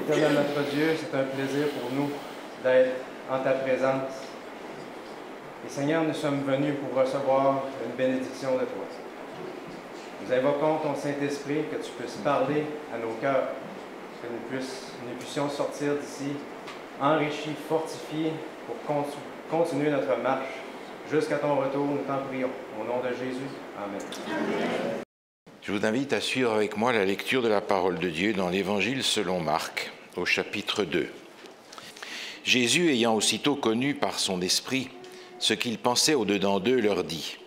Éternel notre Dieu, c'est un plaisir pour nous d'être en ta présence. Et Seigneur, nous sommes venus pour recevoir une bénédiction de toi. Nous invoquons ton Saint-Esprit, que tu puisses parler à nos cœurs, que nous puissions sortir d'ici enrichis, fortifiés pour continuer notre marche. Jusqu'à ton retour, nous t'en prions. Au nom de Jésus, Amen. Amen. Je vous invite à suivre avec moi la lecture de la parole de Dieu dans l'Évangile selon Marc, au chapitre 2. Jésus, ayant aussitôt connu par son esprit ce qu'ils pensaient au-dedans d'eux, leur dit :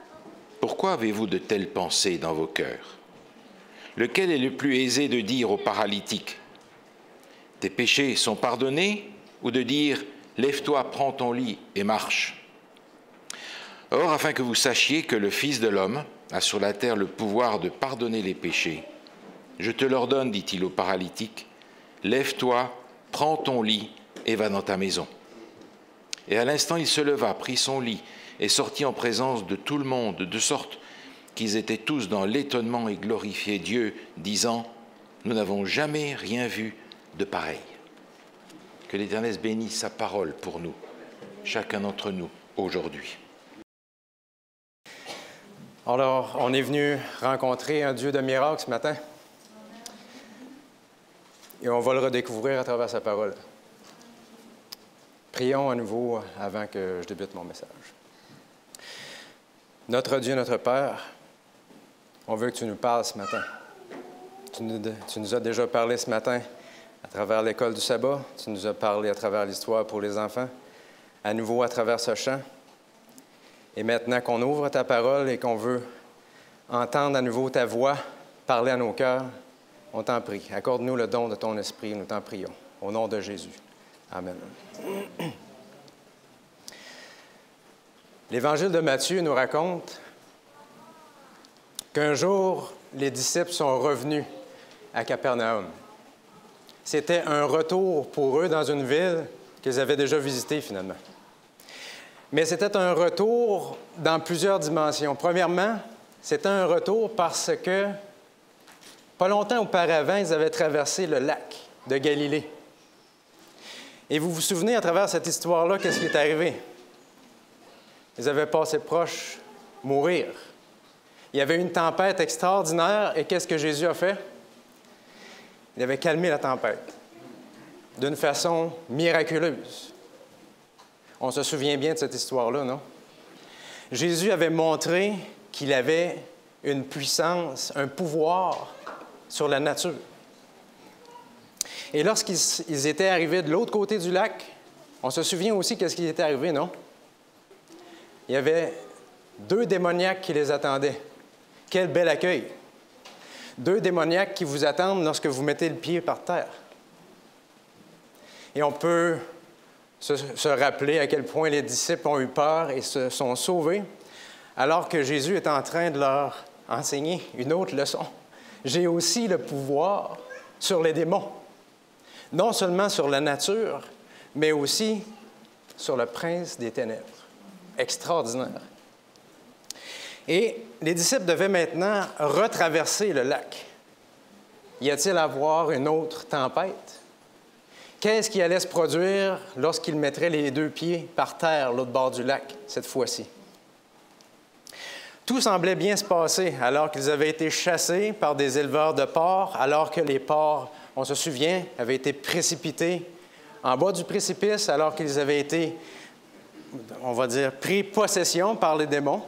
« Pourquoi avez-vous de telles pensées dans vos cœurs ? Lequel est le plus aisé de dire au paralytique : Tes péchés sont pardonnés, ou de dire : Lève-toi, prends ton lit et marche ? Or, afin que vous sachiez que le Fils de l'homme a sur la terre le pouvoir de pardonner les péchés, je te l'ordonne, dit-il au paralytique, lève-toi, prends ton lit et va dans ta maison. Et à l'instant, il se leva, prit son lit et sortit en présence de tout le monde, de sorte qu'ils étaient tous dans l'étonnement et glorifiaient Dieu, disant : Nous n'avons jamais rien vu de pareil. Que l'Éternel bénisse sa parole pour nous, chacun d'entre nous, aujourd'hui. Alors, on est venu rencontrer un Dieu de miracles ce matin. Et on va le redécouvrir à travers sa parole. Prions à nouveau avant que je débute mon message. Notre Dieu, notre Père, on veut que tu nous parles ce matin. Tu nous as déjà parlé ce matin à travers l'école du sabbat. Tu nous as parlé à travers l'histoire pour les enfants, à nouveau à travers ce chant. Et maintenant qu'on ouvre ta parole et qu'on veut entendre à nouveau ta voix parler à nos cœurs, on t'en prie. Accorde-nous le don de ton esprit, nous t'en prions. Au nom de Jésus. Amen. L'Évangile de Matthieu nous raconte qu'un jour, les disciples sont revenus à Capernaum. C'était un retour pour eux dans une ville qu'ils avaient déjà visitée finalement. Mais c'était un retour dans plusieurs dimensions. Premièrement, c'était un retour parce que, pas longtemps auparavant, ils avaient traversé le lac de Galilée. Et vous vous souvenez, à travers cette histoire-là, qu'est-ce qui est arrivé? Ils avaient passé proche mourir. Il y avait une tempête extraordinaire, et qu'est-ce que Jésus a fait? Il avait calmé la tempête d'une façon miraculeuse. On se souvient bien de cette histoire-là, non? Jésus avait montré qu'il avait une puissance, un pouvoir sur la nature. Et lorsqu'ils étaient arrivés de l'autre côté du lac, on se souvient aussi qu'est-ce qui était arrivé, non? Il y avait 2 démoniaques qui les attendaient. Quel bel accueil! 2 démoniaques qui vous attendent lorsque vous mettez le pied par terre. Et on peut se rappeler à quel point les disciples ont eu peur et se sont sauvés, alors que Jésus est en train de leur enseigner une autre leçon. J'ai aussi le pouvoir sur les démons, non seulement sur la nature, mais aussi sur le prince des ténèbres. Extraordinaire. Et les disciples devaient maintenant retraverser le lac. Y a-t-il à voir une autre tempête? Qu'est-ce qui allait se produire lorsqu'ils mettraient les 2 pieds par terre, l'autre bord du lac, cette fois-ci? Tout semblait bien se passer alors qu'ils avaient été chassés par des éleveurs de porcs, alors que les porcs, on se souvient, avaient été précipités en bas du précipice, alors qu'ils avaient été, on va dire, pris possession par les démons,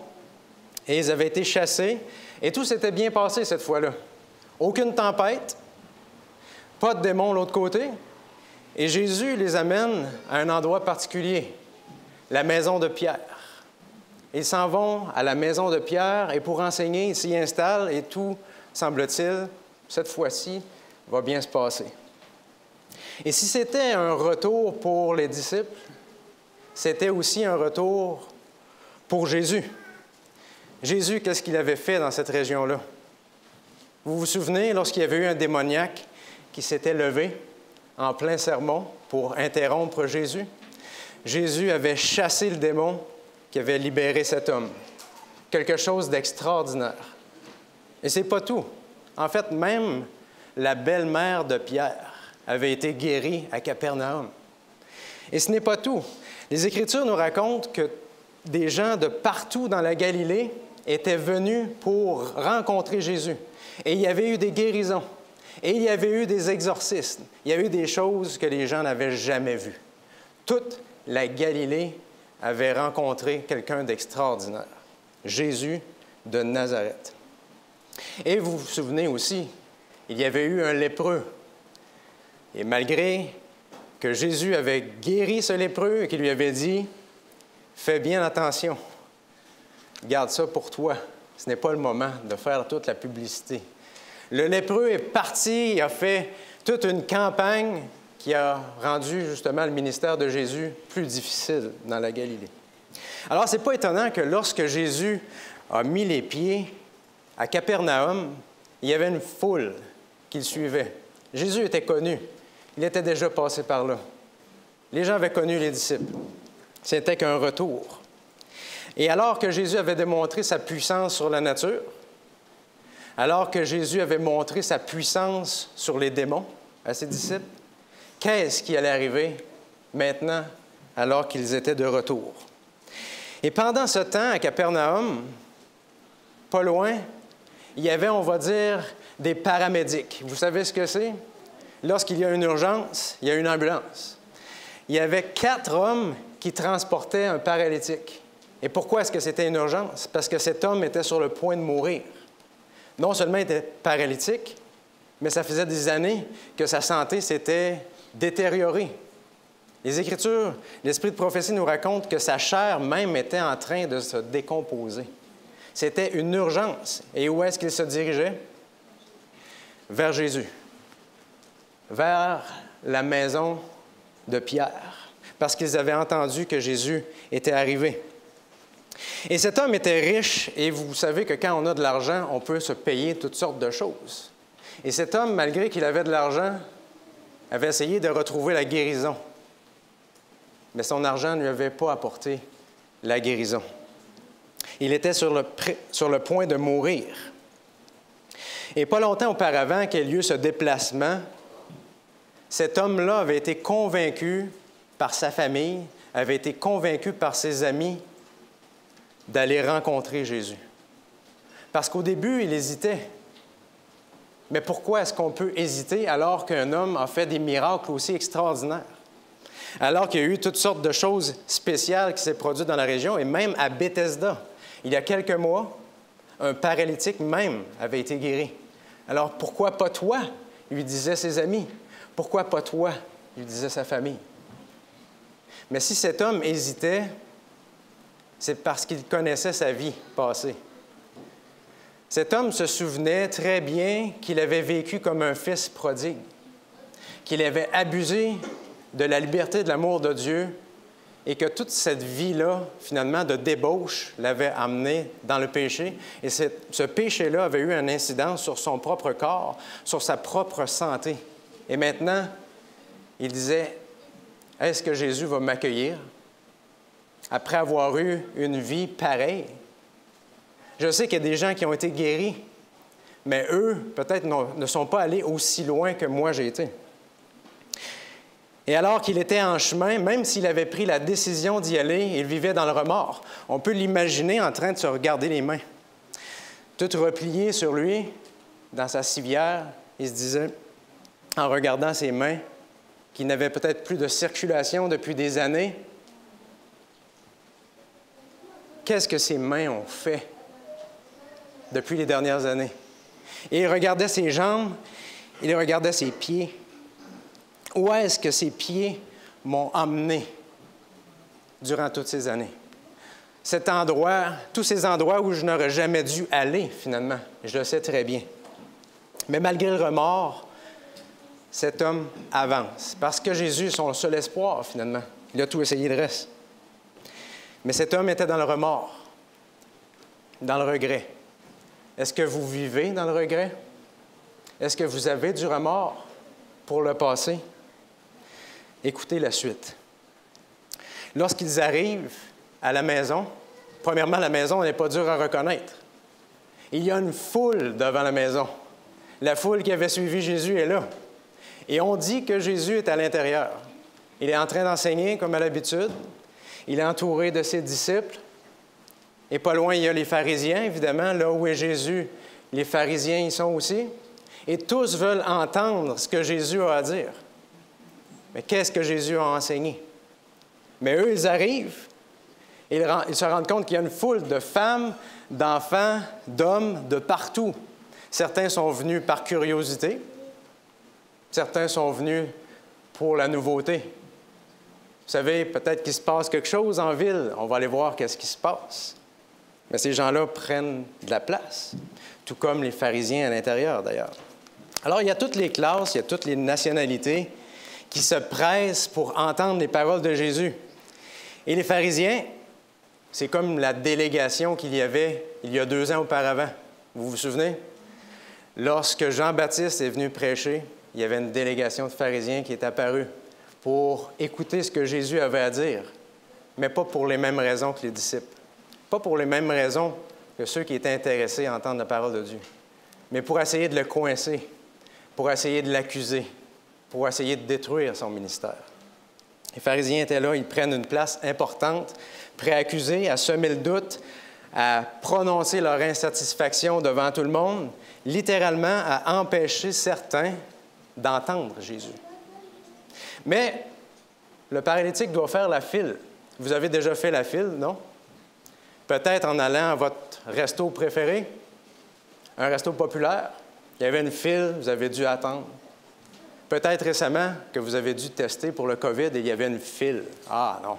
et ils avaient été chassés, et tout s'était bien passé cette fois-là. Aucune tempête, pas de démons de l'autre côté, et Jésus les amène à un endroit particulier, la maison de Pierre. Ils s'en vont à la maison de Pierre, et pour enseigner, ils s'y installent, et tout, semble-t-il, cette fois-ci, va bien se passer. Et si c'était un retour pour les disciples, c'était aussi un retour pour Jésus. Jésus, qu'est-ce qu'il avait fait dans cette région-là? Vous vous souvenez, lorsqu'il y avait eu un démoniaque qui s'était levé en plein sermon pour interrompre Jésus? Jésus avait chassé le démon qui avait libéré cet homme. Quelque chose d'extraordinaire. Et ce n'est pas tout. En fait, même la belle-mère de Pierre avait été guéri à Capernaum. Et ce n'est pas tout. Les Écritures nous racontent que des gens de partout dans la Galilée étaient venus pour rencontrer Jésus. Et il y avait eu des guérisons. Et il y avait eu des exorcismes. Il y avait eu des choses que les gens n'avaient jamais vues. Toute la Galilée avait rencontré quelqu'un d'extraordinaire, Jésus de Nazareth. Et vous vous souvenez aussi, il y avait eu un lépreux. Et malgré que Jésus avait guéri ce lépreux et qu'il lui avait dit « Fais bien attention, garde ça pour toi, ce n'est pas le moment de faire toute la publicité. » Le lépreux est parti, il a fait toute une campagne qui a rendu justement le ministère de Jésus plus difficile dans la Galilée. Alors, ce n'est pas étonnant que lorsque Jésus a mis les pieds à Capernaum, il y avait une foule qui le suivait. Jésus était connu. Il était déjà passé par là. Les gens avaient connu les disciples. C'était qu'un retour. Et alors que Jésus avait démontré sa puissance sur la nature, alors que Jésus avait montré sa puissance sur les démons à ses disciples, qu'est-ce qui allait arriver maintenant alors qu'ils étaient de retour? Et pendant ce temps, à Capernaum, pas loin, il y avait, on va dire, des paramédics. Vous savez ce que c'est? Lorsqu'il y a une urgence, il y a une ambulance. Il y avait 4 hommes qui transportaient un paralytique. Et pourquoi est-ce que c'était une urgence? Parce que cet homme était sur le point de mourir. Non seulement il était paralytique, mais ça faisait des années que sa santé s'était détériorée. Les Écritures, l'Esprit de prophétie nous raconte que sa chair même était en train de se décomposer. C'était une urgence. Et où est-ce qu'il se dirigeait? Vers Jésus. Vers la maison de Pierre, parce qu'ils avaient entendu que Jésus était arrivé. Et cet homme était riche, et vous savez que quand on a de l'argent, on peut se payer toutes sortes de choses. Et cet homme, malgré qu'il avait de l'argent, avait essayé de retrouver la guérison. Mais son argent ne lui avait pas apporté la guérison. Il était sur le point de mourir. Et pas longtemps auparavant qu'ait lieu ce déplacement, cet homme-là avait été convaincu par sa famille, avait été convaincu par ses amis d'aller rencontrer Jésus. Parce qu'au début, il hésitait. Mais pourquoi est-ce qu'on peut hésiter alors qu'un homme a fait des miracles aussi extraordinaires? Alors qu'il y a eu toutes sortes de choses spéciales qui s'est produites dans la région, et même à Bethesda, il y a quelques mois, un paralytique même avait été guéri. Alors pourquoi pas toi? Lui disaient ses amis. Pourquoi pas toi? Lui disait sa famille. Mais si cet homme hésitait, c'est parce qu'il connaissait sa vie passée. Cet homme se souvenait très bien qu'il avait vécu comme un fils prodigue, qu'il avait abusé de la liberté de l'amour de Dieu et que toute cette vie-là, finalement, de débauche, l'avait amené dans le péché. Et ce péché-là avait eu une incidence sur son propre corps, sur sa propre santé. Et maintenant, il disait, « Est-ce que Jésus va m'accueillir après avoir eu une vie pareille? » Je sais qu'il y a des gens qui ont été guéris, mais eux, peut-être, ne sont pas allés aussi loin que moi j'ai été. Et alors qu'il était en chemin, même s'il avait pris la décision d'y aller, il vivait dans le remords. On peut l'imaginer en train de se regarder les mains. Tout replié sur lui, dans sa civière, il se disait, en regardant ses mains, qui n'avaient peut-être plus de circulation depuis des années, qu'est-ce que ses mains ont fait depuis les dernières années? Et il regardait ses jambes, il regardait ses pieds. Où est-ce que ces pieds m'ont emmené durant toutes ces années? Cet endroit, tous ces endroits où je n'aurais jamais dû aller, finalement, je le sais très bien. Mais malgré le remords, cet homme avance, parce que Jésus est son seul espoir, finalement. Il a tout essayé le reste. Mais cet homme était dans le remords, dans le regret. Est-ce que vous vivez dans le regret? Est-ce que vous avez du remords pour le passé? Écoutez la suite. Lorsqu'ils arrivent à la maison, premièrement, la maison n'est pas dure à reconnaître. Il y a une foule devant la maison. La foule qui avait suivi Jésus est là. Et on dit que Jésus est à l'intérieur. Il est en train d'enseigner comme à l'habitude. Il est entouré de ses disciples. Et pas loin, il y a les pharisiens, évidemment. Là où est Jésus, les pharisiens y sont aussi. Et tous veulent entendre ce que Jésus a à dire. Mais qu'est-ce que Jésus a enseigné? Mais eux, ils arrivent et ils se rendent compte qu'il y a une foule de femmes, d'enfants, d'hommes de partout. Certains sont venus par curiosité. Certains sont venus pour la nouveauté. Vous savez, peut-être qu'il se passe quelque chose en ville. On va aller voir qu'est-ce qui se passe. Mais ces gens-là prennent de la place, tout comme les pharisiens à l'intérieur, d'ailleurs. Alors, il y a toutes les classes, il y a toutes les nationalités qui se pressent pour entendre les paroles de Jésus. Et les pharisiens, c'est comme la délégation qu'il y avait il y a 2 ans auparavant. Vous vous souvenez? Lorsque Jean-Baptiste est venu prêcher, il y avait une délégation de pharisiens qui est apparue pour écouter ce que Jésus avait à dire, mais pas pour les mêmes raisons que les disciples. Pas pour les mêmes raisons que ceux qui étaient intéressés à entendre la parole de Dieu, mais pour essayer de le coincer, pour essayer de l'accuser, pour essayer de détruire son ministère. Les pharisiens étaient là, ils prennent une place importante, prêts à accuser, à semer le doute, à prononcer leur insatisfaction devant tout le monde, littéralement à empêcher certains d'entendre Jésus. Mais le paralytique doit faire la file. Vous avez déjà fait la file, non? Peut-être en allant à votre resto préféré, un resto populaire. Il y avait une file, vous avez dû attendre. Peut-être récemment que vous avez dû tester pour le COVID et il y avait une file. Ah non!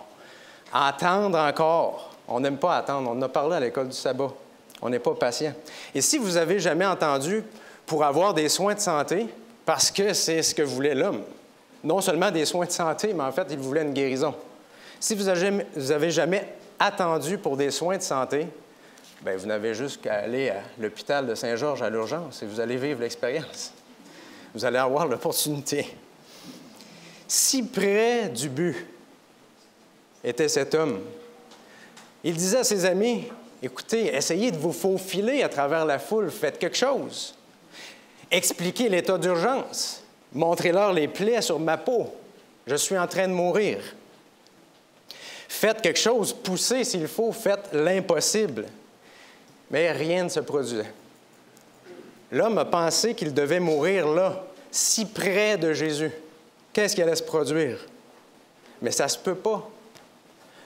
Attendre encore. On n'aime pas attendre. On en a parlé à l'école du sabbat. On n'est pas patient. Et si vous n'avez jamais entendu pour avoir des soins de santé, parce que c'est ce que voulait l'homme, non seulement des soins de santé, mais en fait, il voulait une guérison. Si vous n'avez jamais attendu pour des soins de santé, bien, vous n'avez juste qu'à aller à l'hôpital de Saint-Georges à l'urgence et vous allez vivre l'expérience. Vous allez avoir l'opportunité. Si près du but était cet homme, il disait à ses amis, « Écoutez, essayez de vous faufiler à travers la foule, faites quelque chose. Expliquez l'état d'urgence. Montrez-leur les plaies sur ma peau. Je suis en train de mourir. Faites quelque chose, poussez s'il faut, faites l'impossible. » Mais rien ne se produisait. L'homme a pensé qu'il devait mourir là, si près de Jésus. Qu'est-ce qui allait se produire? Mais ça ne se peut pas.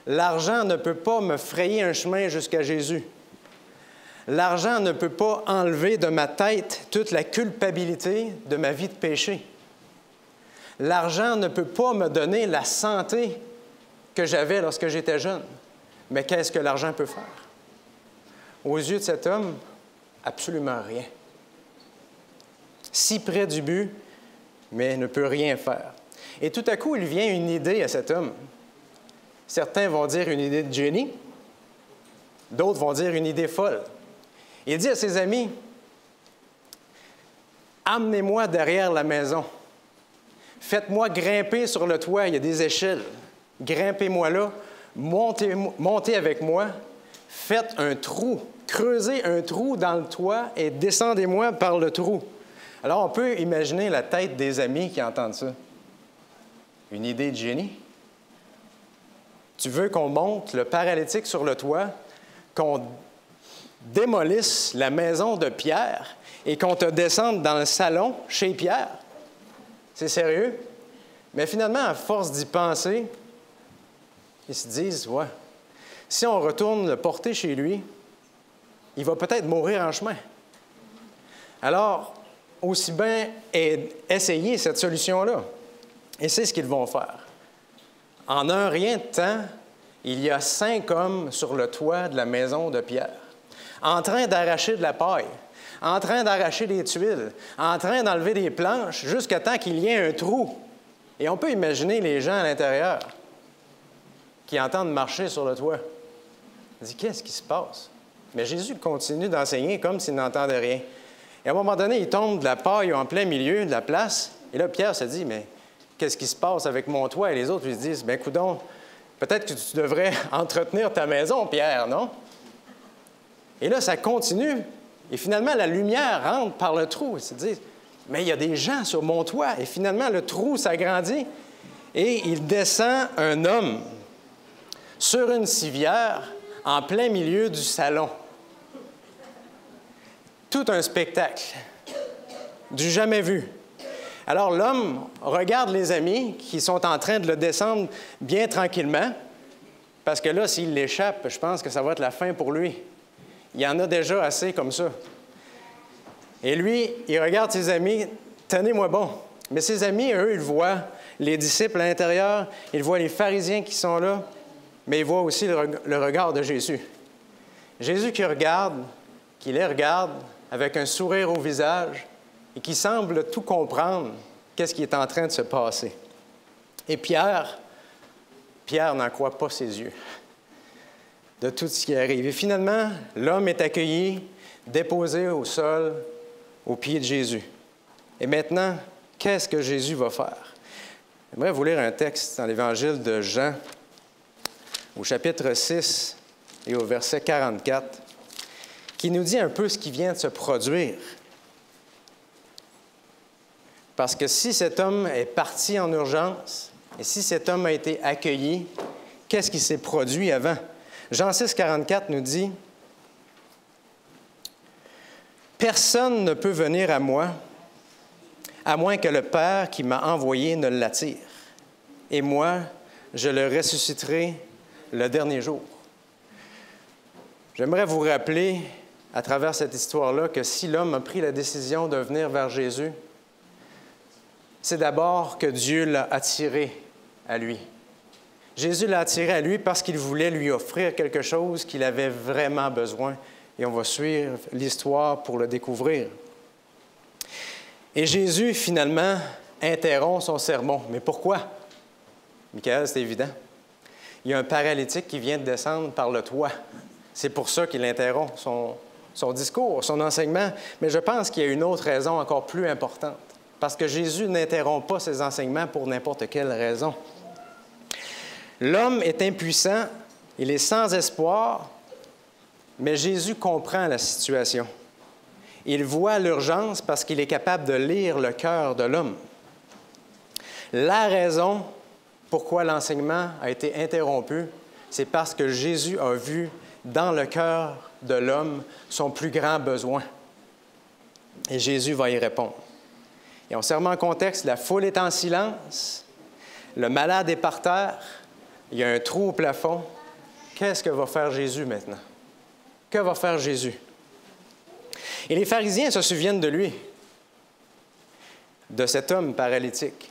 L'argent ne peut pas me frayer un chemin jusqu'à Jésus. L'argent ne peut pas enlever de ma tête toute la culpabilité de ma vie de péché. L'argent ne peut pas me donner la santé que j'avais lorsque j'étais jeune. Mais qu'est-ce que l'argent peut faire? Aux yeux de cet homme, absolument rien. Si près du but, mais ne peut rien faire. Et tout à coup, il vient une idée à cet homme. Certains vont dire une idée de génie, d'autres vont dire une idée folle. Il dit à ses amis, « Amenez-moi derrière la maison. Faites-moi grimper sur le toit, il y a des échelles. Grimpez-moi là, montez avec moi, faites un trou, creusez un trou dans le toit et descendez-moi par le trou. » Alors, on peut imaginer la tête des amis qui entendent ça. Une idée de génie. Tu veux qu'on monte le paralytique sur le toit, qu'on démolisse la maison de Pierre et qu'on te descende dans le salon chez Pierre? C'est sérieux? Mais finalement, à force d'y penser, ils se disent, ouais, si on retourne le porter chez lui, il va peut-être mourir en chemin. Alors, aussi bien essayer cette solution-là. Et c'est ce qu'ils vont faire. En un rien de temps, il y a 5 hommes sur le toit de la maison de Pierre, en train d'arracher de la paille, en train d'arracher des tuiles, en train d'enlever des planches, jusqu'à temps qu'il y ait un trou. Et on peut imaginer les gens à l'intérieur qui entendent marcher sur le toit. Ils disent, qu'est-ce qui se passe? Mais Jésus continue d'enseigner comme s'il n'entendait rien. Et à un moment donné, il tombe de la paille en plein milieu de la place. Et là, Pierre se dit, mais qu'est-ce qui se passe avec mon toit? Et les autres lui disent, bien, coudonc, peut-être que tu devrais entretenir ta maison, Pierre, non? Et là, ça continue. Et finalement, la lumière rentre par le trou. Ils se disent, mais il y a des gens sur mon toit. Et finalement, le trou s'agrandit et il descend un homme sur une civière en plein milieu du salon. Tout un spectacle, du jamais vu. Alors l'homme regarde les amis qui sont en train de le descendre bien tranquillement, parce que là, s'il l'échappe, je pense que ça va être la fin pour lui. Il y en a déjà assez comme ça. Et lui, il regarde ses amis, « Tenez-moi bon ». Mais ses amis, eux, ils voient les disciples à l'intérieur, ils voient les pharisiens qui sont là, mais ils voient aussi le regard de Jésus. Jésus qui les regarde avec un sourire au visage et qui semble tout comprendre qu'est-ce qui est en train de se passer. Et Pierre n'en croit pas ses yeux de tout ce qui arrive. Et finalement, l'homme est accueilli, déposé au sol, aux pieds de Jésus. Et maintenant, qu'est-ce que Jésus va faire? J'aimerais vous lire un texte dans l'Évangile de Jean, au chapitre 6 et au verset 44, qui nous dit un peu ce qui vient de se produire. Parce que si cet homme est parti en urgence, et si cet homme a été accueilli, qu'est-ce qui s'est produit avant? Jean 6, 44 nous dit « Personne ne peut venir à moi, à moins que le Père qui m'a envoyé ne l'attire. Et moi, je le ressusciterai le dernier jour. » J'aimerais vous rappeler, à travers cette histoire-là, que si l'homme a pris la décision de venir vers Jésus, c'est d'abord que Dieu l'a attiré à lui. Jésus l'a attiré à lui parce qu'il voulait lui offrir quelque chose qu'il avait vraiment besoin. Et on va suivre l'histoire pour le découvrir. Et Jésus, finalement, interrompt son sermon. Mais pourquoi? Michael, c'est évident. Il y a un paralytique qui vient de descendre par le toit. C'est pour ça qu'il interrompt son discours, son enseignement. Mais je pense qu'il y a une autre raison encore plus importante. Parce que Jésus n'interrompt pas ses enseignements pour n'importe quelle raison. L'homme est impuissant, il est sans espoir, mais Jésus comprend la situation. Il voit l'urgence parce qu'il est capable de lire le cœur de l'homme. La raison pourquoi l'enseignement a été interrompu, c'est parce que Jésus a vu dans le cœur de l'homme son plus grand besoin. Et Jésus va y répondre. Et on se remet en contexte, la foule est en silence, le malade est par terre, il y a un trou au plafond. Qu'est-ce que va faire Jésus maintenant? Que va faire Jésus? Et les pharisiens se souviennent de lui, de cet homme paralytique.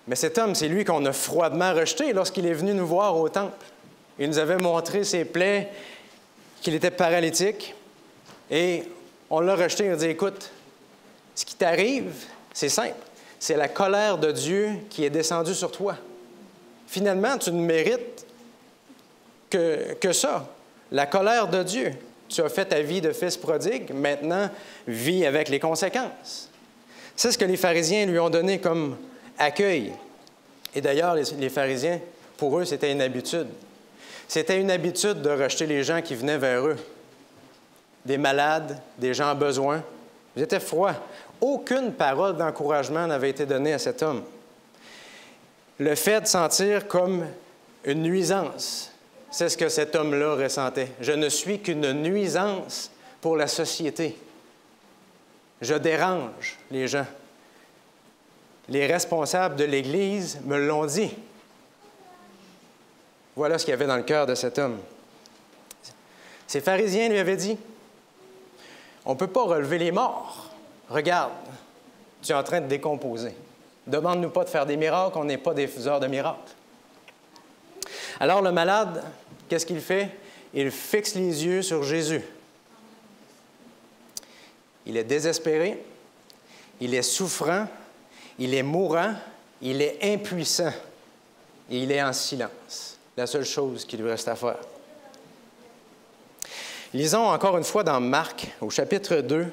Mais cet homme, c'est lui qu'on a froidement rejeté lorsqu'il est venu nous voir au temple. Il nous avait montré ses plaies, qu'il était paralytique, et on l'a rejeté. Il a dit, écoute, ce qui t'arrive, c'est simple. C'est la colère de Dieu qui est descendue sur toi. Finalement, tu ne mérites que ça, la colère de Dieu. Tu as fait ta vie de fils prodigue, maintenant, vis avec les conséquences. C'est ce que les pharisiens lui ont donné comme accueil. Et d'ailleurs, les pharisiens, pour eux, c'était une habitude. C'était une habitude de rejeter les gens qui venaient vers eux. Des malades, des gens en besoin. Ils étaient froids. Aucune parole d'encouragement n'avait été donnée à cet homme. Le fait de sentir comme une nuisance, c'est ce que cet homme-là ressentait. Je ne suis qu'une nuisance pour la société. Je dérange les gens. Les responsables de l'Église me l'ont dit. Voilà ce qu'il y avait dans le cœur de cet homme. Ces pharisiens lui avaient dit, « On ne peut pas relever les morts. Regarde, tu es en train de décomposer. Demande-nous pas de faire des miracles, on n'est pas des faiseurs de miracles. » Alors le malade, qu'est-ce qu'il fait? Il fixe les yeux sur Jésus. Il est désespéré, il est souffrant, il est mourant, il est impuissant et il est en silence. La seule chose qu'il lui reste à faire. Lisons encore une fois dans Marc, au chapitre 2,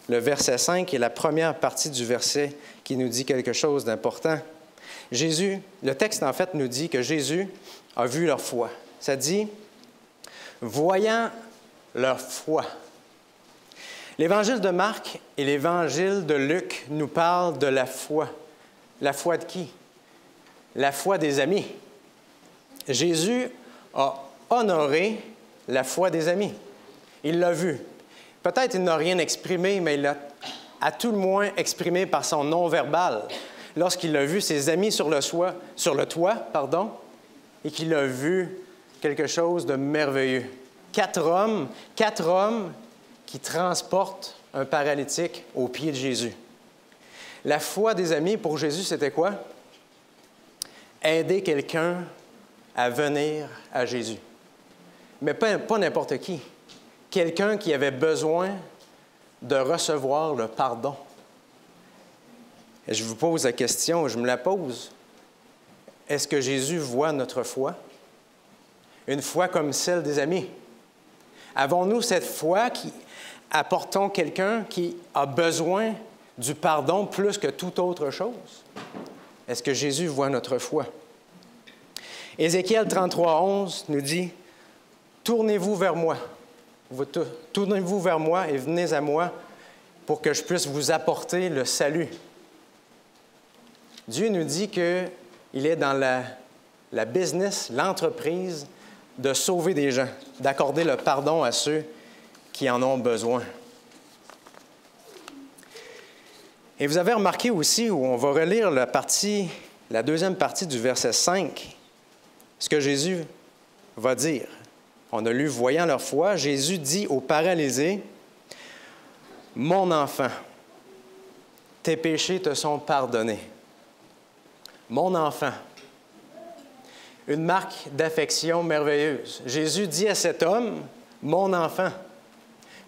le verset 5 et la première partie du verset qui nous dit quelque chose d'important. Jésus, le texte en fait nous dit que Jésus a vu leur foi. Ça dit, voyant leur foi. L'Évangile de Marc et l'Évangile de Luc nous parlent de la foi. La foi de qui? La foi des amis. Jésus a honoré la foi des amis. Il l'a vu. Peut-être il n'a rien exprimé, mais il l'a à tout le moins exprimé par son non-verbal. Lorsqu'il a vu ses amis sur le toit, et qu'il a vu quelque chose de merveilleux. Quatre hommes qui transportent un paralytique aux pieds de Jésus. La foi des amis, pour Jésus, c'était quoi? Aider quelqu'un à venir à Jésus. Mais pas n'importe qui. Quelqu'un qui avait besoin de recevoir le pardon. Et je vous pose la question, je me la pose. Est-ce que Jésus voit notre foi? Une foi comme celle des amis? Avons-nous cette foi qui apportons quelqu'un qui a besoin du pardon plus que toute autre chose? Est-ce que Jésus voit notre foi? Ézéchiel 33:11 nous dit « Tournez-vous vers moi. Tournez-vous vers moi et venez à moi pour que je puisse vous apporter le salut. » Dieu nous dit qu'il est dans la business, l'entreprise de sauver des gens, d'accorder le pardon à ceux qui en ont besoin. Et vous avez remarqué aussi, où on va relire la deuxième partie du verset 5, ce que Jésus va dire. On a lu « Voyant leur foi », Jésus dit au paralysé, « Mon enfant, tes péchés te sont pardonnés. » Mon enfant. Une marque d'affection merveilleuse. Jésus dit à cet homme, « Mon enfant »,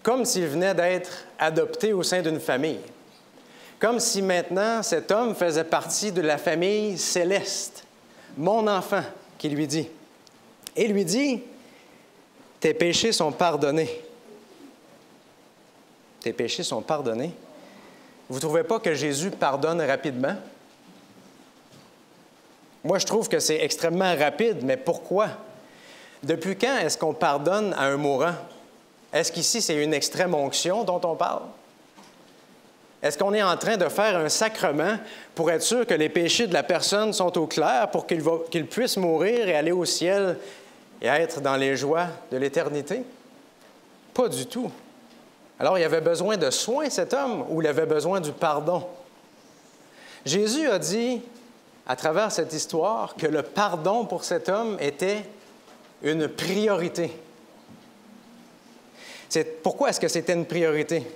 comme s'il venait d'être adopté au sein d'une famille. Comme si maintenant cet homme faisait partie de la famille céleste. « Mon enfant », qu'il lui dit. Et lui dit, « Tes péchés sont pardonnés. » Tes péchés sont pardonnés. Vous ne trouvez pas que Jésus pardonne rapidement? Moi, je trouve que c'est extrêmement rapide, mais pourquoi? Depuis quand est-ce qu'on pardonne à un mourant? Est-ce qu'ici, c'est une extrême onction dont on parle? Est-ce qu'on est en train de faire un sacrement pour être sûr que les péchés de la personne sont au clair pour qu'il puisse mourir et aller au ciel et être dans les joies de l'éternité? Pas du tout. Alors, il avait besoin de soins, cet homme, ou il avait besoin du pardon? Jésus a dit, à travers cette histoire, que le pardon pour cet homme était une priorité. Pourquoi est-ce que c'était une priorité?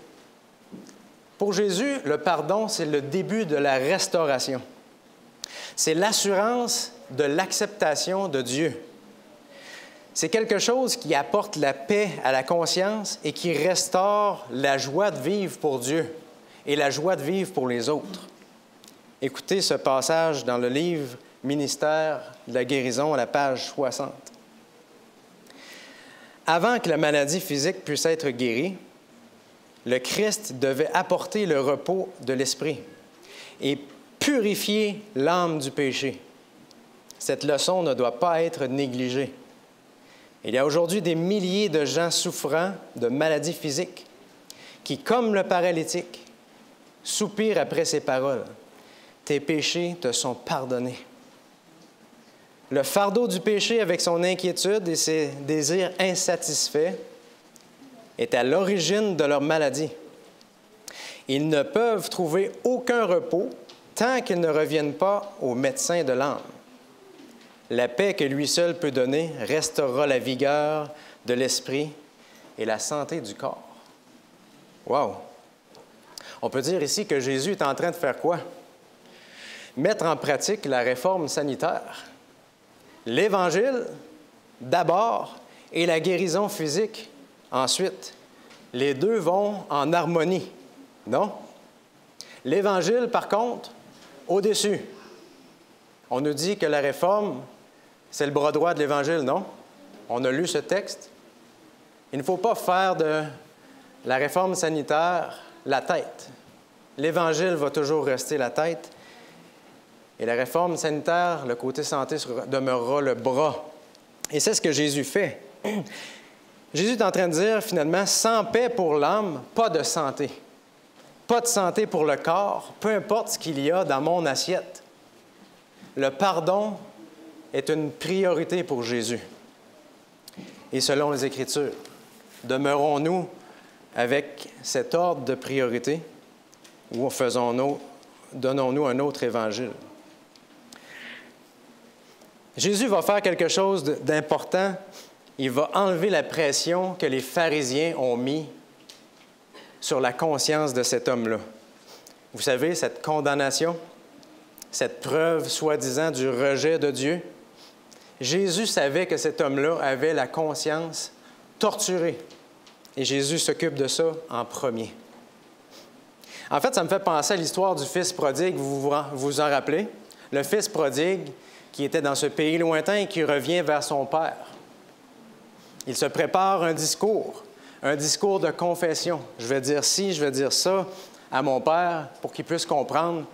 Pour Jésus, le pardon, c'est le début de la restauration. C'est l'assurance de l'acceptation de Dieu. C'est quelque chose qui apporte la paix à la conscience et qui restaure la joie de vivre pour Dieu et la joie de vivre pour les autres. Écoutez ce passage dans le livre « Ministère de la guérison » à la page 60. Avant que la maladie physique puisse être guérie, le Christ devait apporter le repos de l'esprit et purifier l'âme du péché. Cette leçon ne doit pas être négligée. Il y a aujourd'hui des milliers de gens souffrant de maladies physiques qui, comme le paralytique, soupirent après ces paroles. « Tes péchés te sont pardonnés. » Le fardeau du péché avec son inquiétude et ses désirs insatisfaits est à l'origine de leur maladie. Ils ne peuvent trouver aucun repos tant qu'ils ne reviennent pas au médecin de l'âme. La paix que lui seul peut donner restaurera la vigueur de l'esprit et la santé du corps. Wow! On peut dire ici que Jésus est en train de faire quoi? Mettre en pratique la réforme sanitaire. L'Évangile, d'abord, et la guérison physique, ensuite. Les deux vont en harmonie, non? L'Évangile, par contre, au-dessus. On nous dit que la réforme, c'est le bras droit de l'Évangile, non? On a lu ce texte. Il ne faut pas faire de la réforme sanitaire la tête. L'Évangile va toujours rester la tête. Et la réforme sanitaire, le côté santé, demeurera le bras. Et c'est ce que Jésus fait. Jésus est en train de dire, finalement, sans paix pour l'âme, pas de santé. Pas de santé pour le corps, peu importe ce qu'il y a dans mon assiette. Le pardon est une priorité pour Jésus. Et selon les Écritures, demeurons-nous avec cet ordre de priorité ou donnons-nous un autre évangile? Jésus va faire quelque chose d'important. Il va enlever la pression que les pharisiens ont mis sur la conscience de cet homme-là. Vous savez, cette condamnation, cette preuve soi-disant du rejet de Dieu, Jésus savait que cet homme-là avait la conscience torturée. Et Jésus s'occupe de ça en premier. En fait, ça me fait penser à l'histoire du fils prodigue, vous vous en rappelez? Le fils prodigue qui était dans ce pays lointain et qui revient vers son père. Il se prépare un discours de confession. Je vais dire ci, je vais dire ça à mon père pour qu'il puisse comprendre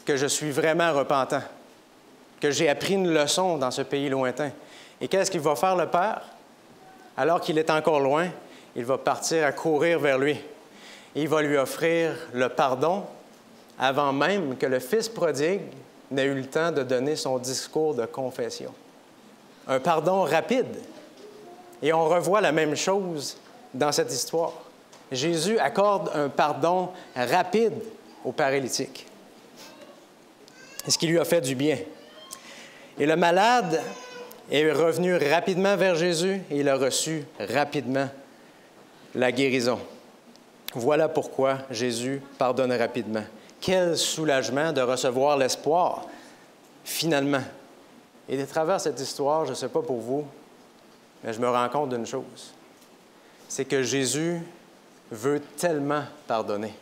que je suis vraiment repentant, que j'ai appris une leçon dans ce pays lointain. Et qu'est-ce qu'il va faire, le père? Alors qu'il est encore loin, il va partir à courir vers lui. Et il va lui offrir le pardon avant même que le fils prodigue n'ait eu le temps de donner son discours de confession. Un pardon rapide. Et on revoit la même chose dans cette histoire. Jésus accorde un pardon rapide au paralytique. Et ce qui lui a fait du bien. Et le malade est revenu rapidement vers Jésus et il a reçu rapidement la guérison. Voilà pourquoi Jésus pardonne rapidement. Quel soulagement de recevoir l'espoir, finalement. Et à travers cette histoire, je ne sais pas pour vous, mais je me rends compte d'une chose. C'est que Jésus veut tellement pardonner.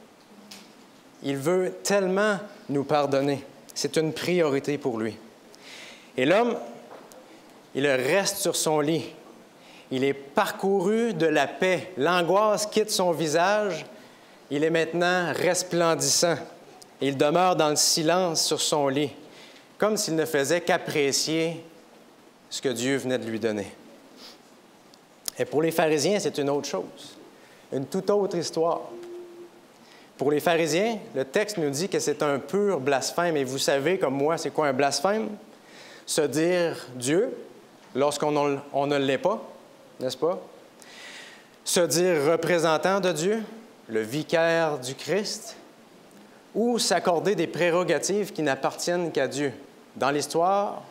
Il veut tellement nous pardonner. C'est une priorité pour lui. Et l'homme, il reste sur son lit. Il est parcouru de la paix. L'angoisse quitte son visage. Il est maintenant resplendissant. Il demeure dans le silence sur son lit, comme s'il ne faisait qu'apprécier ce que Dieu venait de lui donner. Et pour les pharisiens, c'est une autre chose, une toute autre histoire. Pour les pharisiens, le texte nous dit que c'est un pur blasphème. Et vous savez, comme moi, c'est quoi un blasphème? Se dire Dieu lorsqu'on ne l'est pas, n'est-ce pas? Se dire représentant de Dieu, le vicaire du Christ, ou s'accorder des prérogatives qui n'appartiennent qu'à Dieu. Dans l'histoire,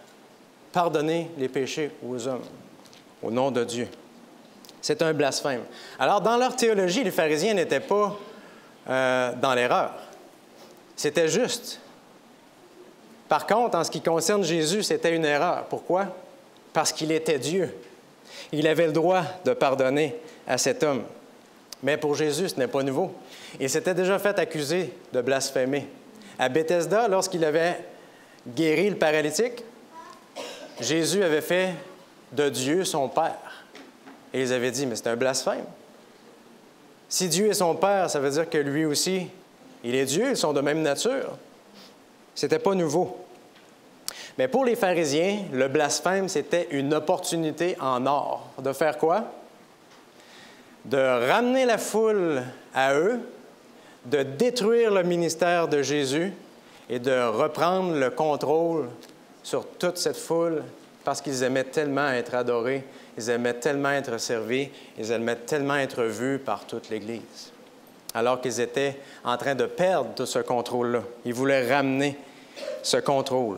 pardonner les péchés aux hommes, au nom de Dieu. C'est un blasphème. Alors, dans leur théologie, les pharisiens n'étaient pas dans l'erreur. C'était juste. Par contre, en ce qui concerne Jésus, c'était une erreur. Pourquoi? Parce qu'il était Dieu. Il avait le droit de pardonner à cet homme. Mais pour Jésus, ce n'est pas nouveau. Il s'était déjà fait accuser de blasphémer. À Bethesda, lorsqu'il avait guéri le paralytique, Jésus avait fait de Dieu son Père. Et ils avaient dit, mais c'est un blasphème. Si Dieu est son Père, ça veut dire que lui aussi, il est Dieu, ils sont de même nature. Ce n'était pas nouveau. Mais pour les pharisiens, le blasphème, c'était une opportunité en or. De faire quoi? De ramener la foule à eux, de détruire le ministère de Jésus et de reprendre le contrôle sur toute cette foule parce qu'ils aimaient tellement être adorés, ils aimaient tellement être servis, ils aimaient tellement être vus par toute l'Église. Alors qu'ils étaient en train de perdre tout ce contrôle-là. Ils voulaient ramener ce contrôle.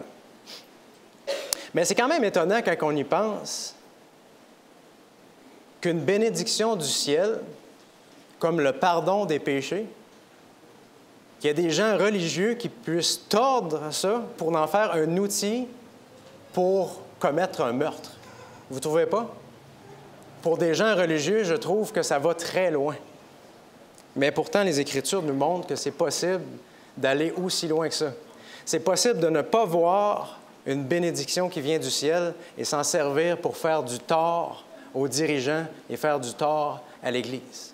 Mais c'est quand même étonnant quand on y pense qu'une bénédiction du ciel, comme le pardon des péchés, qu'il y ait des gens religieux qui puissent tordre ça pour en faire un outil pour commettre un meurtre. Vous ne trouvez pas? Pour des gens religieux, je trouve que ça va très loin. Mais pourtant, les Écritures nous montrent que c'est possible d'aller aussi loin que ça. C'est possible de ne pas voir une bénédiction qui vient du ciel et s'en servir pour faire du tort aux dirigeants et faire du tort à l'Église.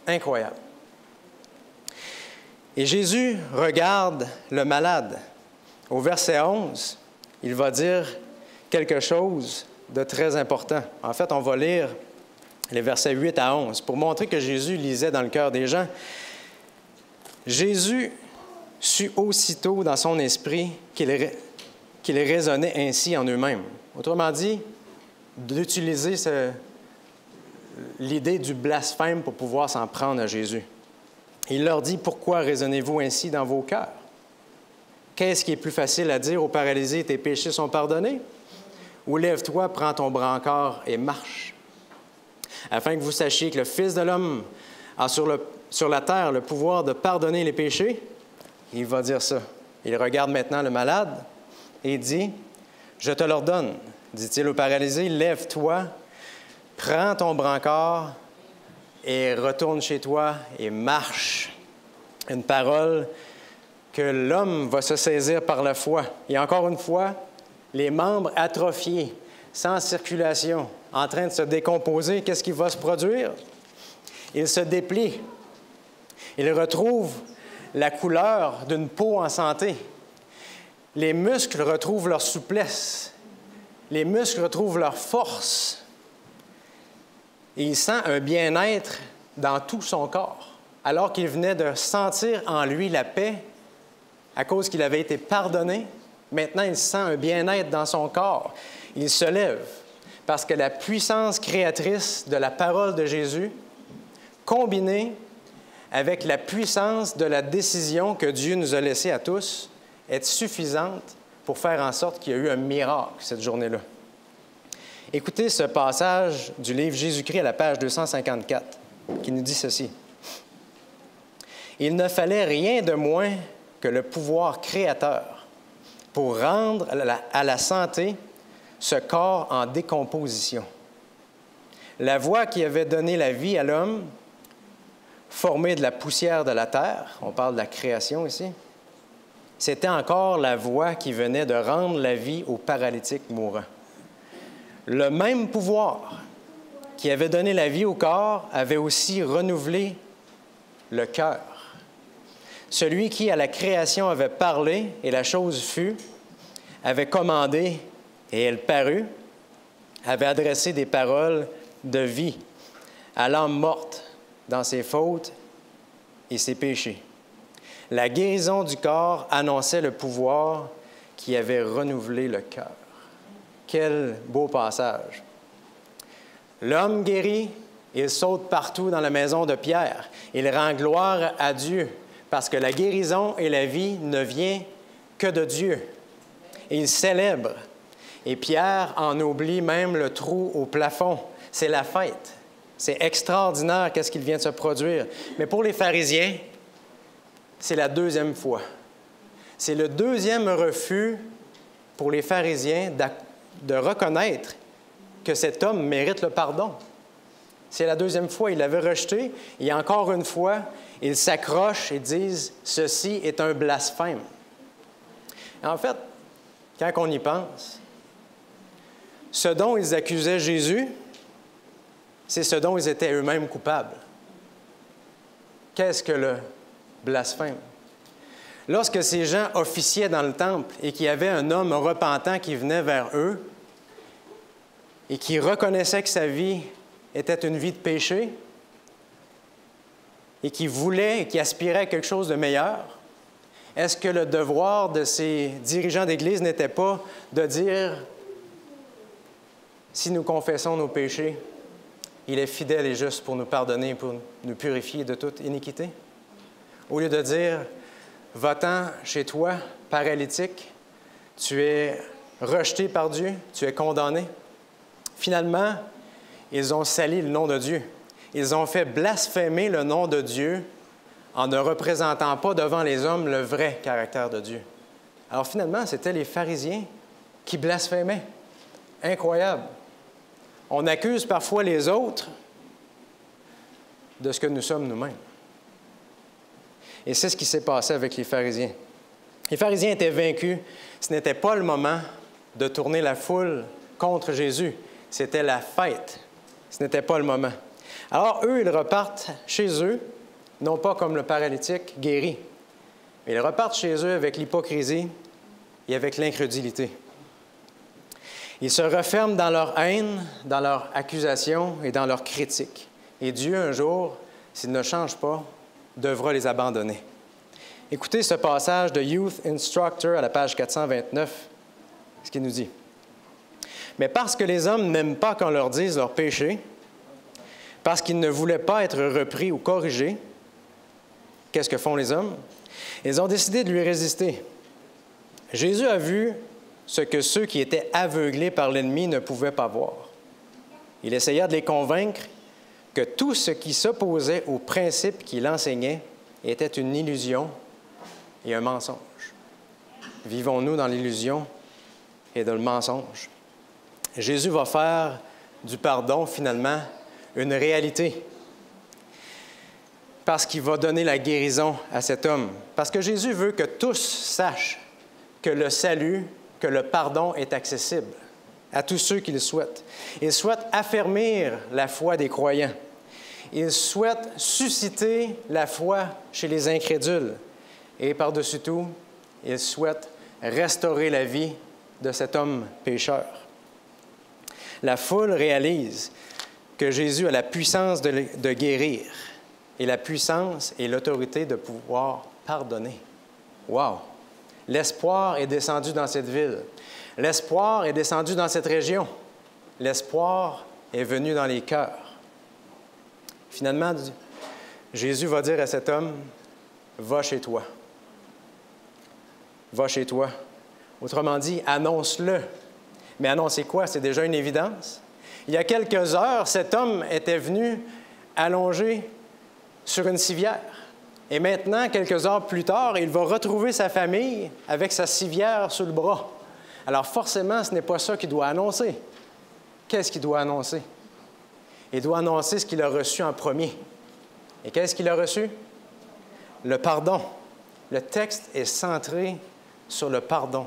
Incroyable. Et Jésus regarde le malade. Au verset 11, il va dire quelque chose de très important. En fait, on va lire les versets 8 à 11, pour montrer que Jésus lisait dans le cœur des gens. Jésus sut aussitôt dans son esprit qu'ils raisonnaient ainsi en eux-mêmes. Autrement dit, d'utiliser l'idée du blasphème pour pouvoir s'en prendre à Jésus. Il leur dit, « Pourquoi raisonnez-vous ainsi dans vos cœurs? Qu'est-ce qui est plus facile à dire au paralysé, tes péchés sont pardonnés? Ou lève-toi, prends ton brancard et marche. Afin que vous sachiez que le Fils de l'homme a sur la terre le pouvoir de pardonner les péchés. » Il va dire ça. Il regarde maintenant le malade et dit, « Je te l'ordonne, dit-il au paralysé, lève-toi, prends ton brancard et retourne chez toi et marche. » Une parole que l'homme va se saisir par la foi. Et encore une fois, les membres atrophiés, sans circulation, en train de se décomposer, qu'est-ce qui va se produire? Il se déplie. Il retrouve la couleur d'une peau en santé. Les muscles retrouvent leur souplesse. Les muscles retrouvent leur force. Et il sent un bien-être dans tout son corps, alors qu'il venait de sentir en lui la paix à cause qu'il avait été pardonné. Maintenant, il sent un bien-être dans son corps. Il se lève parce que la puissance créatrice de la parole de Jésus, combinée avec la puissance de la décision que Dieu nous a laissée à tous, est suffisante pour faire en sorte qu'il y a eu un miracle cette journée-là. Écoutez ce passage du livre Jésus-Christ à la page 254 qui nous dit ceci. « Il ne fallait rien de moins que le pouvoir créateur pour rendre à la santé ce corps en décomposition. La voix qui avait donné la vie à l'homme, formé de la poussière de la terre, on parle de la création ici, c'était encore la voix qui venait de rendre la vie au paralytique mourant. Le même pouvoir qui avait donné la vie au corps avait aussi renouvelé le cœur. Celui qui, à la création, avait parlé, et la chose fut, avait commandé, et elle parut, avait adressé des paroles de vie à l'âme morte dans ses fautes et ses péchés. La guérison du corps annonçait le pouvoir qui avait renouvelé le cœur. » Quel beau passage! L'homme guérit, il saute partout dans la maison de Pierre. Il rend gloire à Dieu, parce que la guérison et la vie ne viennent que de Dieu. Et il célèbre. Et Pierre en oublie même le trou au plafond. C'est la fête. C'est extraordinaire qu'est-ce qui vient de se produire. Mais pour les pharisiens, c'est la deuxième fois. C'est le deuxième refus pour les pharisiens de reconnaître que cet homme mérite le pardon. C'est la deuxième fois, ils l'avaient rejeté, et encore une fois, ils s'accrochent et disent « Ceci est un blasphème ». En fait, quand on y pense, ce dont ils accusaient Jésus, c'est ce dont ils étaient eux-mêmes coupables. Qu'est-ce que le blasphème? Lorsque ces gens officiaient dans le temple et qu'il y avait un homme repentant qui venait vers eux et qui reconnaissait que sa vie était une vie de péché et qui voulait et qui aspirait à quelque chose de meilleur, est-ce que le devoir de ces dirigeants d'Église n'était pas de dire « Si nous confessons nos péchés, il est fidèle et juste pour nous pardonner et pour nous purifier de toute iniquité? » Au lieu de dire « Va-t'en chez toi, paralytique, tu es rejeté par Dieu, tu es condamné. » Finalement, ils ont sali le nom de Dieu. Ils ont fait blasphémer le nom de Dieu en ne représentant pas devant les hommes le vrai caractère de Dieu. Alors finalement, c'était les pharisiens qui blasphémaient. Incroyable. On accuse parfois les autres de ce que nous sommes nous-mêmes. Et c'est ce qui s'est passé avec les pharisiens. Les pharisiens étaient vaincus. Ce n'était pas le moment de tourner la foule contre Jésus. C'était la fête. Ce n'était pas le moment. Alors, eux, ils repartent chez eux, non pas comme le paralytique guéri, mais ils repartent chez eux avec l'hypocrisie et avec l'incrédulité. Ils se referment dans leur haine, dans leur accusation et dans leur critique. Et Dieu, un jour, s'il ne change pas, devra les abandonner. Écoutez ce passage de Youth Instructor à la page 429, ce qu'il nous dit. « Mais parce que les hommes n'aiment pas qu'on leur dise leurs péchés, parce qu'ils ne voulaient pas être repris ou corrigés, qu'est-ce que font les hommes? Ils ont décidé de lui résister. Jésus a vu ce que ceux qui étaient aveuglés par l'ennemi ne pouvaient pas voir. Il essaya de les convaincre que tout ce qui s'opposait aux principes qu'il enseignait était une illusion et un mensonge. Vivons-nous dans l'illusion et dans le mensonge? Jésus va faire du pardon, finalement, une réalité. Parce qu'il va donner la guérison à cet homme. Parce que Jésus veut que tous sachent que le salut, que le pardon est accessible à tous ceux qui le souhaitent. Il souhaite affermir la foi des croyants. Il souhaite susciter la foi chez les incrédules. Et par-dessus tout, il souhaite restaurer la vie de cet homme pécheur. La foule réalise que Jésus a la puissance de guérir et la puissance et l'autorité de pouvoir pardonner. Wow! L'espoir est descendu dans cette ville. L'espoir est descendu dans cette région. L'espoir est venu dans les cœurs. Finalement, Jésus va dire à cet homme, « Va chez toi. Va chez toi. » Autrement dit, annonce-le. Mais annoncer quoi? C'est déjà une évidence. Il y a quelques heures, cet homme était venu allongé sur une civière. Et maintenant, quelques heures plus tard, il va retrouver sa famille avec sa civière sous le bras. Alors forcément, ce n'est pas ça qu'il doit annoncer. Qu'est-ce qu'il doit annoncer? Il doit annoncer ce qu'il a reçu en premier. Et qu'est-ce qu'il a reçu? Le pardon. Le texte est centré sur le pardon,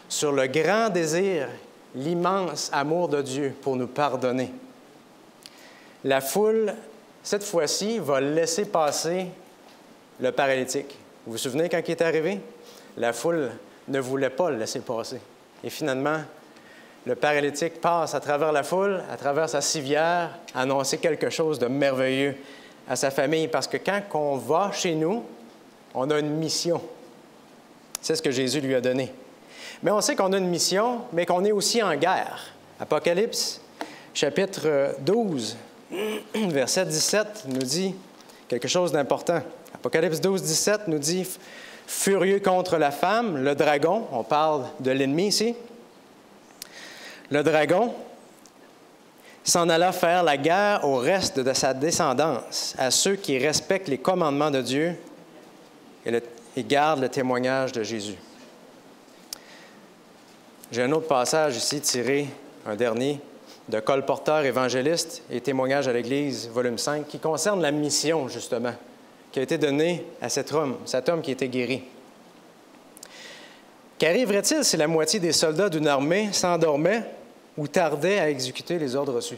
sur le grand désir, l'immense amour de Dieu pour nous pardonner. La foule, cette fois-ci, va laisser passer le paralytique. Vous vous souvenez quand il est arrivé? La foule ne voulait pas le laisser passer. Et finalement, le paralytique passe à travers la foule, à travers sa civière, annoncer quelque chose de merveilleux à sa famille. Parce que quand on va chez nous, on a une mission. C'est ce que Jésus lui a donné. Mais on sait qu'on a une mission, mais qu'on est aussi en guerre. Apocalypse, chapitre 12, verset 17, nous dit quelque chose d'important. Apocalypse 12, 17 nous dit « Furieux contre la femme, le dragon », on parle de l'ennemi ici, le dragon s'en alla faire la guerre au reste de sa descendance, à ceux qui respectent les commandements de Dieu et gardent le témoignage de Jésus. J'ai un autre passage ici tiré, un dernier, de Colporteur, évangéliste et témoignage à l'Église, volume 5, qui concerne la mission, justement, qui a été donnée à cet homme qui était guéri. Qu'arriverait-il si la moitié des soldats d'une armée s'endormaient ou tardaient à exécuter les ordres reçus?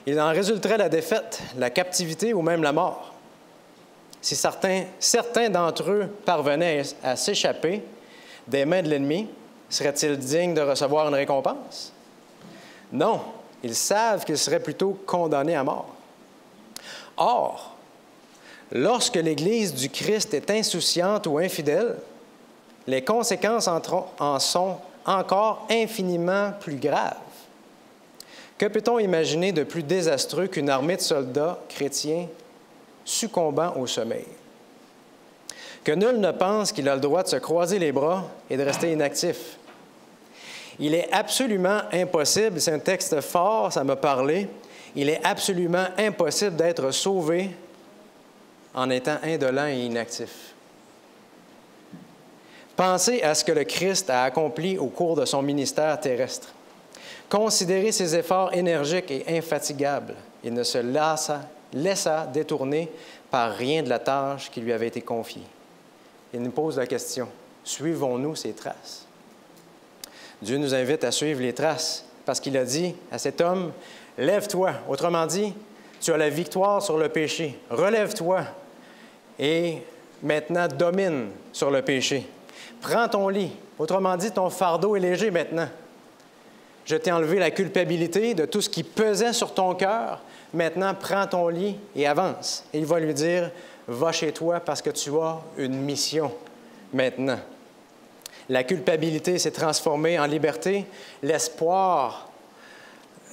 Il en résulterait la défaite, la captivité ou même la mort. Si certains d'entre eux parvenaient à s'échapper des mains de l'ennemi, seraient-ils dignes de recevoir une récompense? Non, ils savent qu'ils seraient plutôt condamnés à mort. Or, lorsque l'Église du Christ est insouciante ou infidèle, les conséquences en sont encore infiniment plus graves. Que peut-on imaginer de plus désastreux qu'une armée de soldats chrétiens succombant au sommeil? Que nul ne pense qu'il a le droit de se croiser les bras et de rester inactif. Il est absolument impossible, c'est un texte fort, ça m'a parlé, il est absolument impossible d'être sauvé en étant indolent et inactif. Pensez à ce que le Christ a accompli au cours de son ministère terrestre. Considérez ses efforts énergiques et infatigables. Il ne se laissa détourner par rien de la tâche qui lui avait été confiée. Il nous pose la question, suivons-nous ses traces? Dieu nous invite à suivre les traces parce qu'il a dit à cet homme, « Lève-toi ». Autrement dit, tu as la victoire sur le péché. Relève-toi et maintenant domine sur le péché. Prends ton lit. Autrement dit, ton fardeau est léger maintenant. Je t'ai enlevé la culpabilité de tout ce qui pesait sur ton cœur. Maintenant, prends ton lit et avance. Et il va lui dire, va chez toi parce que tu as une mission maintenant. La culpabilité s'est transformée en liberté. L'espoir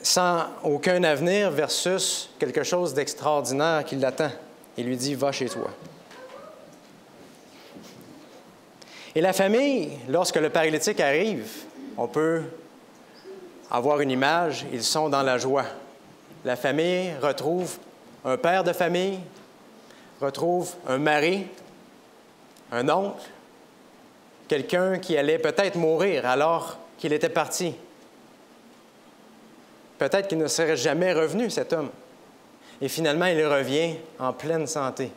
sans aucun avenir versus quelque chose d'extraordinaire qui l'attend. Il lui dit, va chez toi. Et la famille, lorsque le paralytique arrive, on peut avoir une image, ils sont dans la joie. La famille retrouve un père de famille, retrouve un mari, un oncle, quelqu'un qui allait peut-être mourir alors qu'il était parti. Peut-être qu'il ne serait jamais revenu, cet homme. Et finalement, il revient en pleine santé.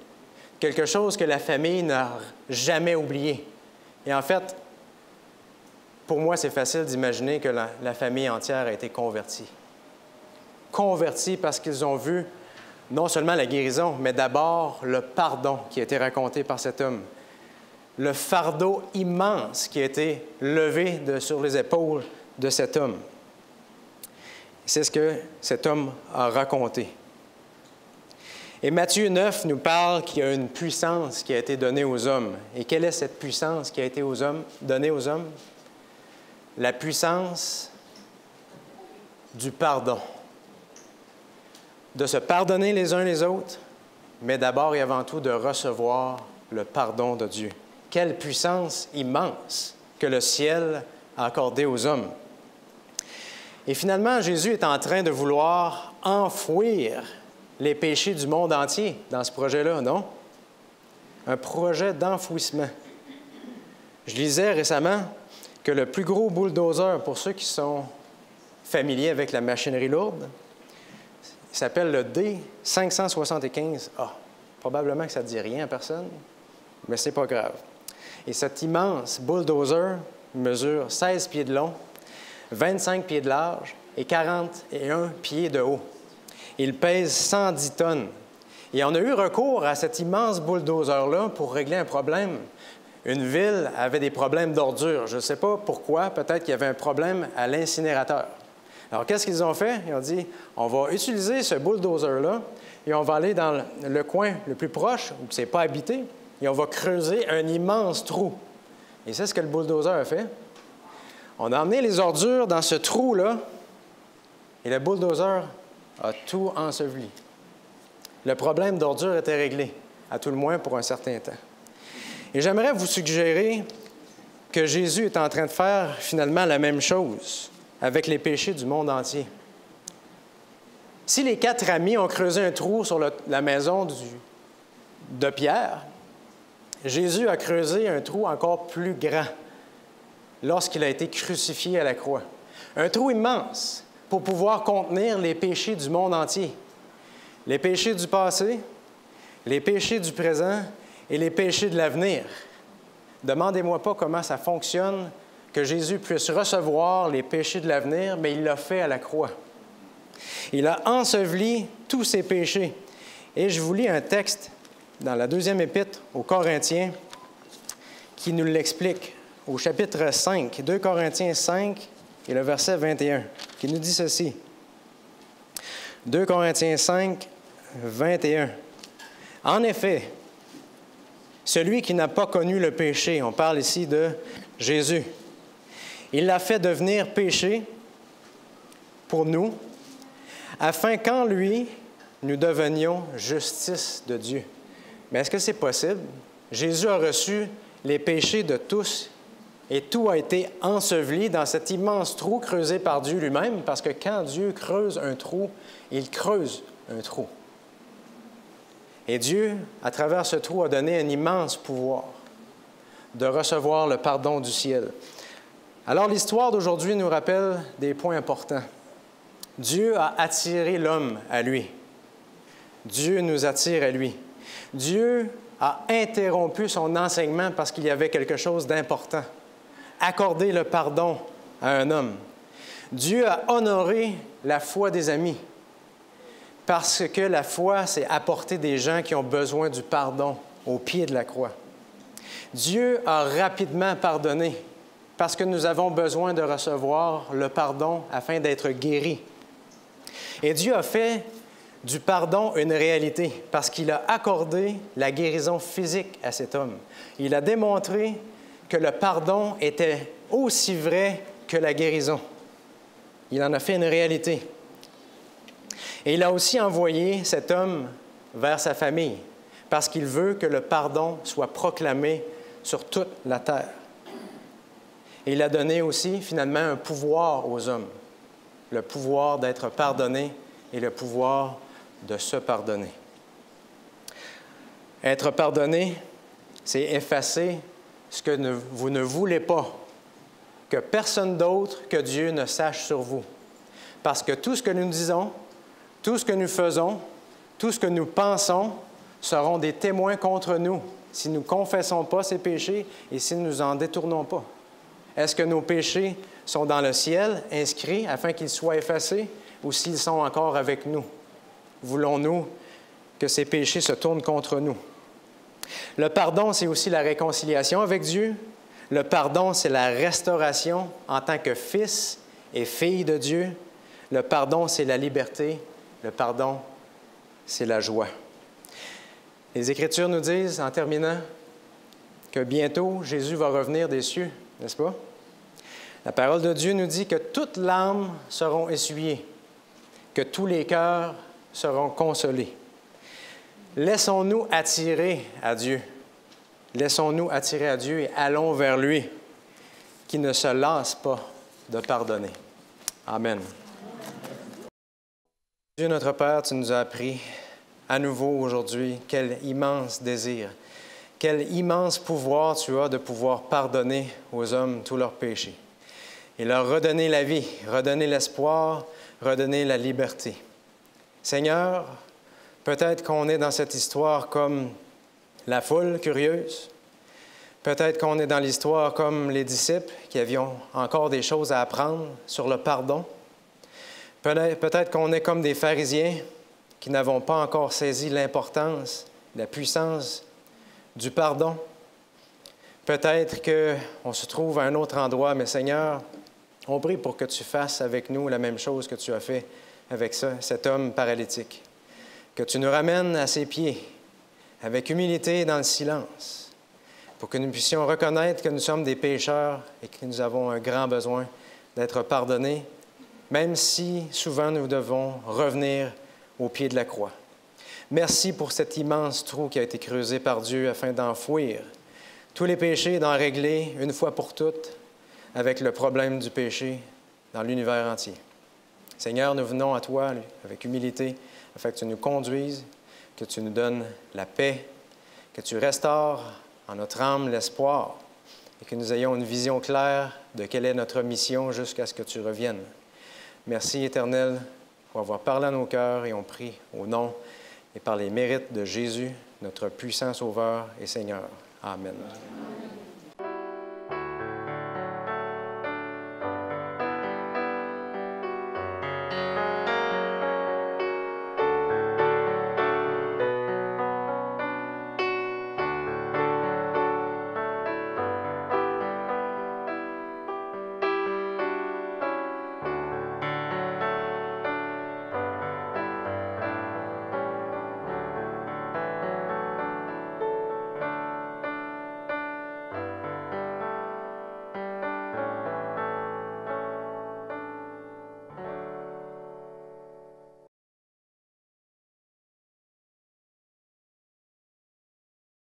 Quelque chose que la famille n'a jamais oublié. Et en fait, pour moi, c'est facile d'imaginer que la famille entière a été convertie. Convertie parce qu'ils ont vu non seulement la guérison, mais d'abord le pardon qui a été raconté par cet homme. Le fardeau immense qui a été levé sur les épaules de cet homme. C'est ce que cet homme a raconté. Et Matthieu 9 nous parle qu'il y a une puissance qui a été donnée aux hommes. Et quelle est cette puissance qui a été donnée aux hommes? La puissance du pardon. De se pardonner les uns les autres, mais d'abord et avant tout de recevoir le pardon de Dieu. Quelle puissance immense que le ciel a accordée aux hommes. Et finalement, Jésus est en train de vouloir enfouir les péchés du monde entier dans ce projet-là, non? Un projet d'enfouissement. Je lisais récemment que le plus gros bulldozer, pour ceux qui sont familiers avec la machinerie lourde, il s'appelle le D575A. Probablement que ça ne dit rien à personne, mais ce n'est pas grave. Et cet immense bulldozer mesure 16 pieds de long, 25 pieds de large et 41 pieds de haut. Il pèse 110 tonnes. Et on a eu recours à cet immense bulldozer-là pour régler un problème. Une ville avait des problèmes d'ordures. Je ne sais pas pourquoi. Peut-être qu'il y avait un problème à l'incinérateur. Alors, qu'est-ce qu'ils ont fait? Ils ont dit, on va utiliser ce bulldozer-là et on va aller dans le coin le plus proche, où ce n'est pas habité, et on va creuser un immense trou. Et c'est ce que le bulldozer a fait. On a emmené les ordures dans ce trou-là, et le bulldozer a tout enseveli. Le problème d'ordures était réglé, à tout le moins pour un certain temps. Et j'aimerais vous suggérer que Jésus est en train de faire finalement la même chose avec les péchés du monde entier. Si les 4 amis ont creusé un trou sur la maison de Pierre, Jésus a creusé un trou encore plus grand lorsqu'il a été crucifié à la croix. Un trou immense pour pouvoir contenir les péchés du monde entier. Les péchés du passé, les péchés du présent et les péchés de l'avenir. Demandez-moi pas comment ça fonctionne, que Jésus puisse recevoir les péchés de l'avenir, mais il l'a fait à la croix. Il a enseveli tous ses péchés. Et je vous lis un texte dans la 2e épître aux Corinthiens qui nous l'explique, au chapitre 5, 2 Corinthiens 5 et le verset 21, qui nous dit ceci. 2 Corinthiens 5, 21. En effet, celui qui n'a pas connu le péché, on parle ici de Jésus, il l'a fait devenir péché pour nous, afin qu'en lui, nous devenions justice de Dieu. Mais est-ce que c'est possible? Jésus a reçu les péchés de tous et tout a été enseveli dans cet immense trou creusé par Dieu lui-même, parce que quand Dieu creuse un trou, il creuse un trou. Et Dieu, à travers ce trou, a donné un immense pouvoir de recevoir le pardon du ciel. Alors, l'histoire d'aujourd'hui nous rappelle des points importants. Dieu a attiré l'homme à lui. Dieu nous attire à lui. Dieu a interrompu son enseignement parce qu'il y avait quelque chose d'important. Accorder le pardon à un homme. Dieu a honoré la foi des amis parce que la foi, c'est apporter des gens qui ont besoin du pardon au pied de la croix. Dieu a rapidement pardonné parce que nous avons besoin de recevoir le pardon afin d'être guéris. Et Dieu a fait du pardon une réalité parce qu'il a accordé la guérison physique à cet homme. Il a démontré que le pardon était aussi vrai que la guérison. Il en a fait une réalité. Et il a aussi envoyé cet homme vers sa famille parce qu'il veut que le pardon soit proclamé sur toute la terre. Et il a donné aussi, finalement, un pouvoir aux hommes, le pouvoir d'être pardonné et le pouvoir de se pardonner. Être pardonné, c'est effacer ce que vous ne voulez pas, que personne d'autre que Dieu ne sache sur vous. Parce que tout ce que nous disons, tout ce que nous faisons, tout ce que nous pensons seront des témoins contre nous si nous ne confessons pas ces péchés et si nous nous en détournons pas. Est-ce que nos péchés sont dans le ciel, inscrits, afin qu'ils soient effacés, ou s'ils sont encore avec nous? Voulons-nous que ces péchés se tournent contre nous? Le pardon, c'est aussi la réconciliation avec Dieu. Le pardon, c'est la restauration en tant que fils et fille de Dieu. Le pardon, c'est la liberté. Le pardon, c'est la joie. Les Écritures nous disent, en terminant, que bientôt, Jésus va revenir des cieux, n'est-ce pas? La parole de Dieu nous dit que toutes larmes seront essuyées, que tous les cœurs seront consolés. Laissons-nous attirer à Dieu. Laissons-nous attirer à Dieu et allons vers lui, qui ne se lasse pas de pardonner. Amen. Dieu notre Père, tu nous as appris à nouveau aujourd'hui quel immense désir, quel immense pouvoir tu as de pouvoir pardonner aux hommes tous leurs péchés et leur redonner la vie, redonner l'espoir, redonner la liberté. Seigneur, peut-être qu'on est dans cette histoire comme la foule curieuse. Peut-être qu'on est dans l'histoire comme les disciples qui avions encore des choses à apprendre sur le pardon. Peut-être qu'on est comme des pharisiens qui n'avons pas encore saisi l'importance, la puissance du pardon. Peut-être qu'on se trouve à un autre endroit, mais Seigneur, on prie pour que tu fasses avec nous la même chose que tu as fait avec cet homme paralytique. Que tu nous ramènes à ses pieds, avec humilité dans le silence, pour que nous puissions reconnaître que nous sommes des pécheurs et que nous avons un grand besoin d'être pardonnés, même si souvent nous devons revenir au pied de la croix. Merci pour cet immense trou qui a été creusé par Dieu afin d'enfouir tous les péchés et d'en régler une fois pour toutes avec le problème du péché dans l'univers entier. Seigneur, nous venons à toi avec humilité afin que tu nous conduises, que tu nous donnes la paix, que tu restaures en notre âme l'espoir et que nous ayons une vision claire de quelle est notre mission jusqu'à ce que tu reviennes. Merci, Éternel, pour avoir parlé à nos cœurs et on prie au nom et par les mérites de Jésus, notre puissant Sauveur et Seigneur. Amen.